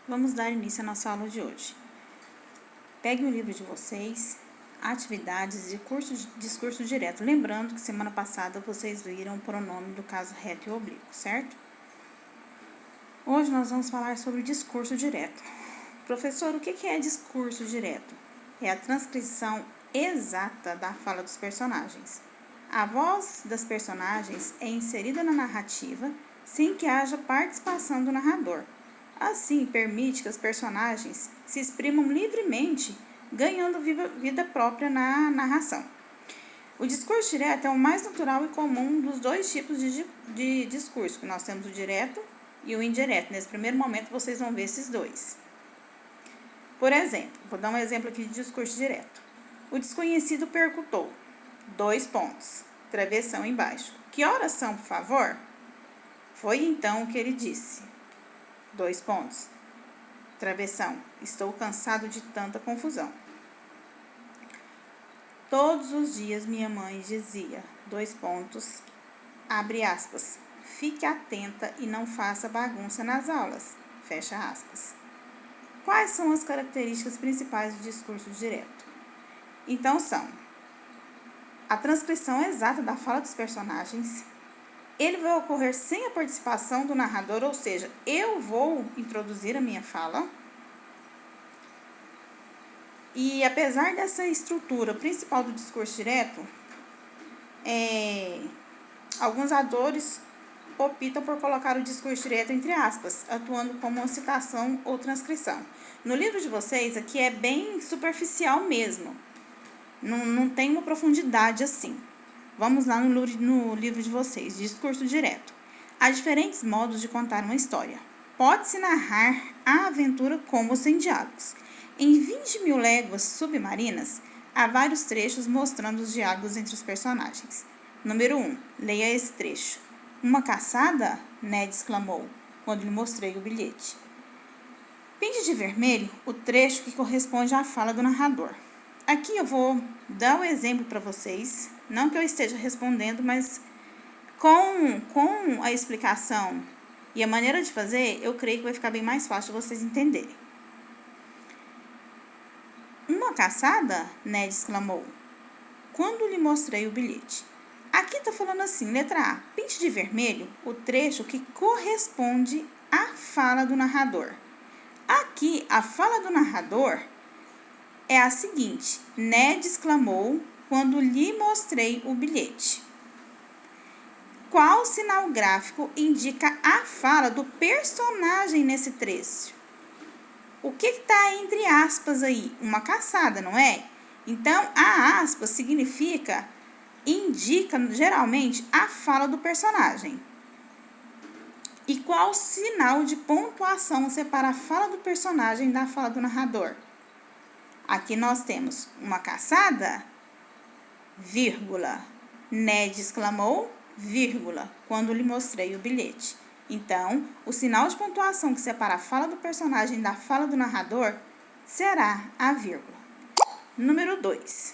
Vamos dar início à nossa aula de hoje. Pegue o livro de vocês, atividades de discurso direto. Lembrando que semana passada vocês viram o pronome do caso reto e oblíquo, certo? Hoje nós vamos falar sobre discurso direto. Professor, o que é discurso direto? É a transcrição exata da fala dos personagens. A voz das personagens é inserida na narrativa sem que haja participação do narrador. Assim, permite que os personagens se exprimam livremente, ganhando vida própria na narração. O discurso direto é o mais natural e comum dos dois tipos de discurso, que nós temos o direto e o indireto. Nesse primeiro momento, vocês vão ver esses dois. Por exemplo, vou dar um exemplo aqui de discurso direto. O desconhecido perguntou, : travessão embaixo. Que horas são, por favor? Foi então o que ele disse, : travessão, estou cansado de tanta confusão. Todos os dias minha mãe dizia, : abre aspas, fique atenta e não faça bagunça nas aulas, fecha aspas. Quais são as características principais do discurso direto? Então são a transcrição exata da fala dos personagens. Ele vai ocorrer sem a participação do narrador, ou seja, eu vou introduzir a minha fala. E apesar dessa estrutura principal do discurso direto, alguns autores optam por colocar o discurso direto entre aspas, atuando como uma citação ou transcrição. No livro de vocês, aqui é bem superficial mesmo, não tem uma profundidade assim. Vamos lá no livro de vocês, discurso direto. Há diferentes modos de contar uma história. Pode-se narrar a aventura como sem diálogos. Em 20.000 léguas submarinas, há vários trechos mostrando os diálogos entre os personagens. Número 1. Leia esse trecho. Uma caçada? Ned exclamou, quando lhe mostrei o bilhete. Pinte de vermelho o trecho que corresponde à fala do narrador. Aqui eu vou dar um exemplo para vocês, não que eu esteja respondendo, mas com a explicação e a maneira de fazer, eu creio que vai ficar bem mais fácil de vocês entenderem. Uma caçada? Ned exclamou, quando lhe mostrei o bilhete. Aqui está falando assim, letra A, pinte de vermelho o trecho que corresponde à fala do narrador. Aqui, a fala do narrador é a seguinte, Ned exclamou quando lhe mostrei o bilhete. Qual sinal gráfico indica a fala do personagem nesse trecho? O que está entre aspas aí? Uma caçada, não é? Então, a aspas indica geralmente a fala do personagem. E qual sinal de pontuação separa a fala do personagem da fala do narrador? Aqui nós temos uma caçada, vírgula, Ned exclamou, vírgula, quando lhe mostrei o bilhete. Então, o sinal de pontuação que separa a fala do personagem da fala do narrador será a vírgula. Número 2.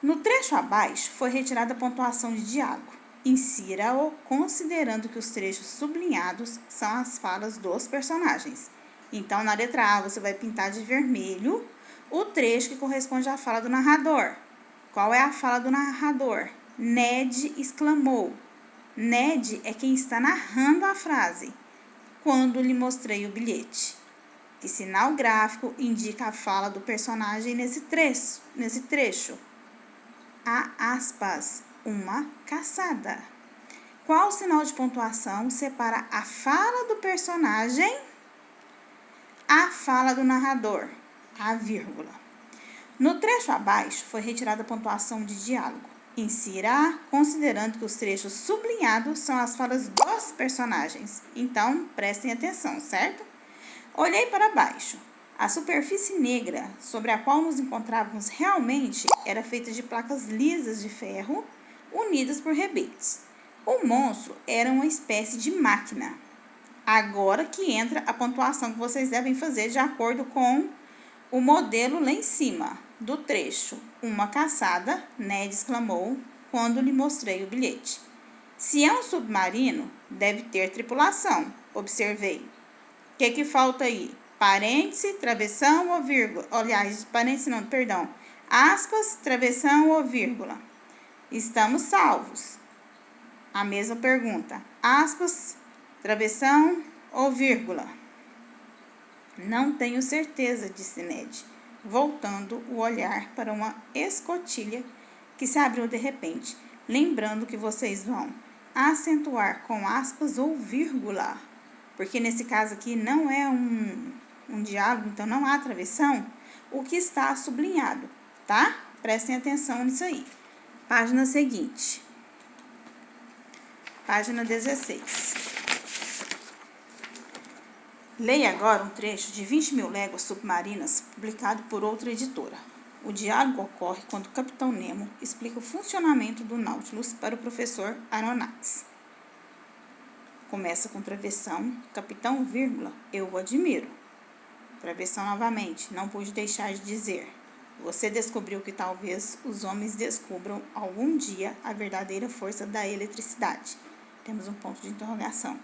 No trecho abaixo foi retirada a pontuação de diálogo. Insira-o considerando que os trechos sublinhados são as falas dos personagens. Então, na letra A, você vai pintar de vermelho o trecho que corresponde à fala do narrador. Qual é a fala do narrador? Ned exclamou. Ned é quem está narrando a frase. Quando lhe mostrei o bilhete. Que sinal gráfico indica a fala do personagem nesse trecho? A aspas, uma caçada. Qual sinal de pontuação separa a fala do personagem a fala do narrador? A vírgula. No trecho abaixo foi retirada a pontuação de diálogo. Insira considerando que os trechos sublinhados são as falas dos personagens. Então, prestem atenção, certo? Olhei para baixo. A superfície negra sobre a qual nos encontrávamos realmente era feita de placas lisas de ferro unidas por rebetes. O monstro era uma espécie de máquina. Agora que entra a pontuação que vocês devem fazer de acordo com o modelo lá em cima do trecho. Uma caçada, Ned exclamou, quando lhe mostrei o bilhete. Se é um submarino, deve ter tripulação. observei. O que falta aí? Parêntese, travessão ou vírgula? Aliás, parêntese não, perdão. Aspas, travessão ou vírgula? Estamos salvos. A mesma pergunta. Aspas, travessão ou vírgula? Não tenho certeza, disse Ned, voltando o olhar para uma escotilha que se abriu de repente, lembrando que vocês vão acentuar com aspas ou vírgula, porque nesse caso aqui não é um diálogo, então não há travessão, o que está sublinhado, tá? Prestem atenção nisso aí. Página seguinte. Página 16. Leia agora um trecho de 20.000 Léguas Submarinas, publicado por outra editora. O diálogo ocorre quando o Capitão Nemo explica o funcionamento do Nautilus para o professor Aronnax. Começa com travessão, Capitão, vírgula, eu o admiro. Travessão novamente, não pude deixar de dizer. Você descobriu que talvez os homens descubram algum dia a verdadeira força da eletricidade. Temos um ponto de interrogação.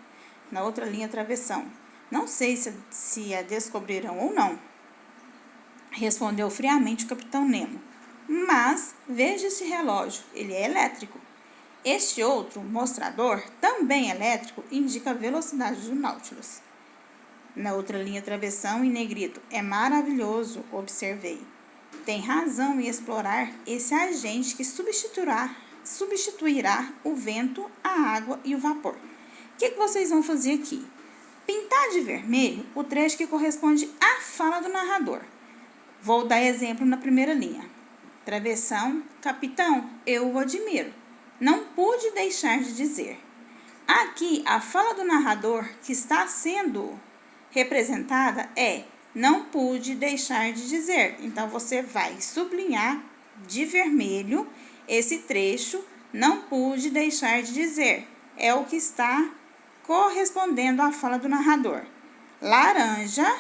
Na outra linha, travessão. Não sei se a descobrirão ou não, respondeu friamente o Capitão Nemo. Mas veja esse relógio, ele é elétrico. Este outro mostrador, também elétrico, indica a velocidade do Nautilus. Na outra linha, travessão, em negrito, é maravilhoso, observei. Tem razão em explorar esse agente que substituirá o vento, a água e o vapor. O que vocês vão fazer aqui? Pintar de vermelho o trecho que corresponde à fala do narrador. Vou dar exemplo na primeira linha. Travessão, Capitão, eu o admiro. Não pude deixar de dizer. Aqui, a fala do narrador que está sendo representada é não pude deixar de dizer. Então, você vai sublinhar de vermelho esse trecho, não pude deixar de dizer. É o que está correspondendo à fala do narrador. Laranja,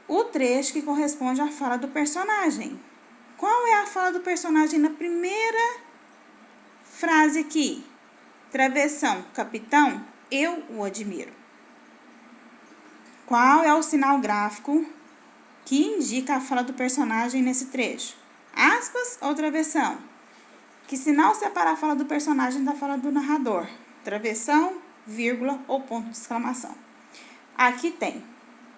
o trecho que corresponde à fala do personagem. Qual é a fala do personagem na primeira frase aqui? Travessão, Capitão, eu o admiro. Qual é o sinal gráfico que indica a fala do personagem nesse trecho? Aspas ou travessão? Que sinal separa a fala do personagem da fala do narrador? Travessão, vírgula ou ponto de exclamação. Aqui tem.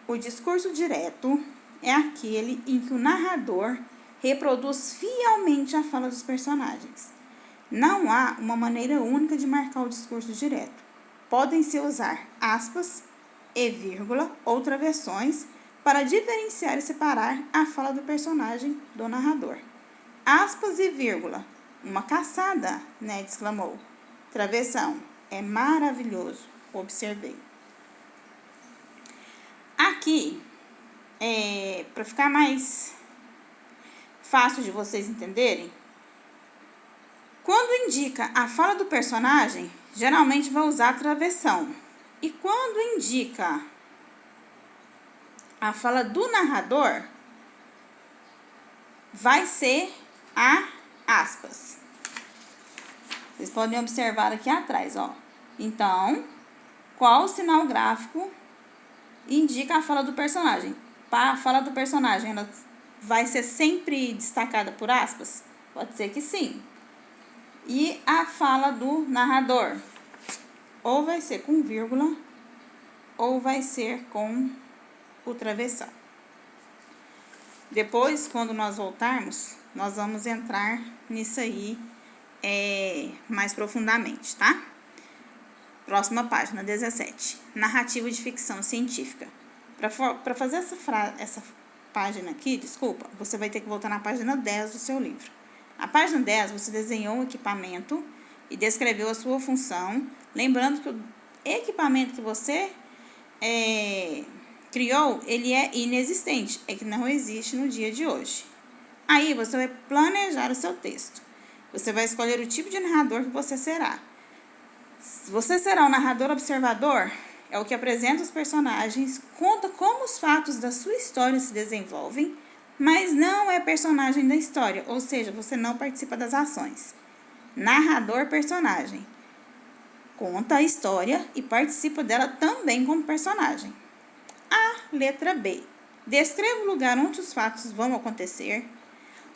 O discurso direto é aquele em que o narrador reproduz fielmente a fala dos personagens. Não há uma maneira única de marcar o discurso direto. Podem-se usar aspas e vírgula ou travessões para diferenciar e separar a fala do personagem do narrador. Aspas e vírgula. Uma caçada, Ned exclamou. Travessão. É maravilhoso, observei. Aqui, para ficar mais fácil de vocês entenderem, quando indica a fala do personagem, geralmente vai usar travessão. E quando indica a fala do narrador, vai ser a aspas. Vocês podem observar aqui atrás, ó. Então, qual o sinal gráfico indica a fala do personagem? A fala do personagem, ela vai ser sempre destacada por aspas? Pode ser que sim. E a fala do narrador? Ou vai ser com vírgula, ou vai ser com o travessão. Depois, quando nós voltarmos, nós vamos entrar nisso aí mais profundamente, tá? Próxima página, 17. Narrativa de ficção científica. Para fazer essa página aqui, você vai ter que voltar na página 10 do seu livro. Na página 10, você desenhou um equipamento e descreveu a sua função, lembrando que o equipamento que você criou, ele é inexistente, é que não existe no dia de hoje. Aí, você vai planejar o seu texto. Você vai escolher o tipo de narrador que você será. Você será um narrador observador? É o que apresenta os personagens, conta como os fatos da sua história se desenvolvem, mas não é personagem da história, ou seja, você não participa das ações. Narrador personagem. conta a história e participa dela também como personagem. A letra B. Descreva o lugar onde os fatos vão acontecer.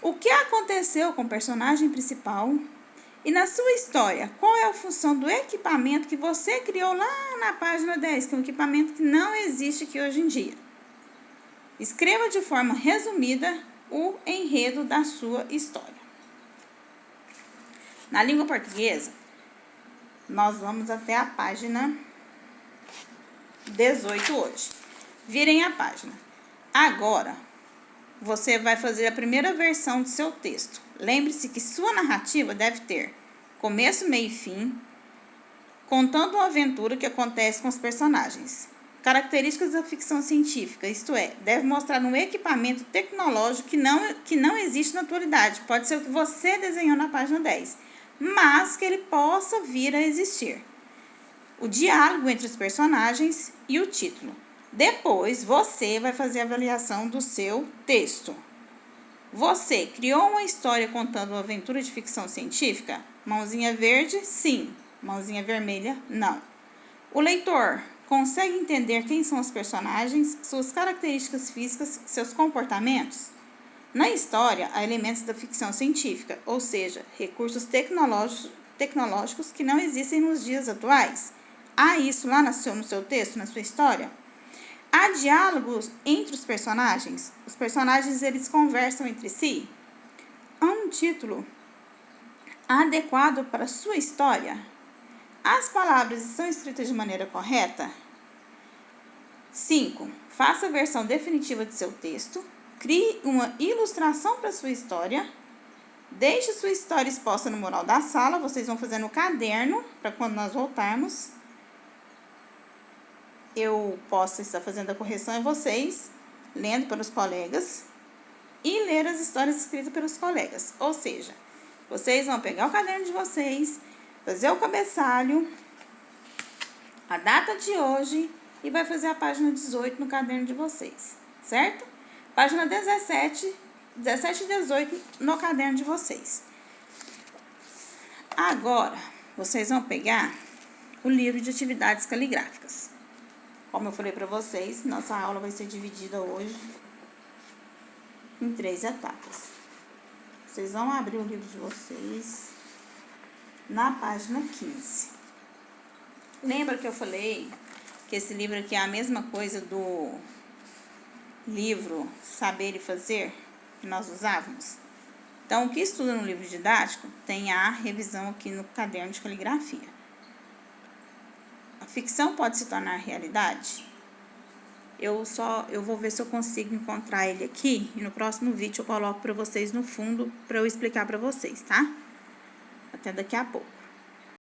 O que aconteceu com o personagem principal? E na sua história, qual é a função do equipamento que você criou lá na página 10, que é um equipamento que não existe aqui hoje em dia? Escreva de forma resumida o enredo da sua história. Na língua portuguesa, nós vamos até a página 18 hoje. Virem a página. Agora, você vai fazer a primeira versão do seu texto. Lembre-se que sua narrativa deve ter começo, meio e fim, contando uma aventura que acontece com os personagens. Características da ficção científica, isto é, deve mostrar um equipamento tecnológico que não existe na atualidade. Pode ser o que você desenhou na página 10, mas que ele possa vir a existir. O diálogo entre os personagens e o título. Depois, você vai fazer a avaliação do seu texto. Você criou uma história contando uma aventura de ficção científica? Mãozinha verde, sim. Mãozinha vermelha, não. O leitor consegue entender quem são os personagens, suas características físicas, seus comportamentos? Na história, há elementos da ficção científica, ou seja, recursos tecnológicos que não existem nos dias atuais. Há isso lá no seu texto, na sua história? Há diálogos entre os personagens? Os personagens, eles conversam entre si? Há um título adequado para a sua história? As palavras estão escritas de maneira correta? 5. Faça a versão definitiva de seu texto. Crie uma ilustração para sua história. Deixe sua história exposta no mural da sala. Vocês vão fazer no caderno, para quando nós voltarmos eu posso estar fazendo a correção em vocês, lendo pelos colegas e ler as histórias escritas pelos colegas. Ou seja, vocês vão pegar o caderno de vocês, fazer o cabeçalho, a data de hoje e vai fazer a página 18 no caderno de vocês, certo? Página 17 e 18 no caderno de vocês. Agora, vocês vão pegar o livro de atividades caligráficas. Como eu falei para vocês, nossa aula vai ser dividida hoje em 3 etapas. Vocês vão abrir o livro de vocês na página 15. Lembra que eu falei que esse livro aqui é a mesma coisa do livro Saber e Fazer, que nós usávamos? Então, o que estuda no livro didático tem a revisão aqui no caderno de caligrafia. A ficção pode se tornar realidade? Eu vou ver se eu consigo encontrar ele aqui e no próximo vídeo eu coloco para vocês no fundo para eu explicar para vocês, tá? Até daqui a pouco.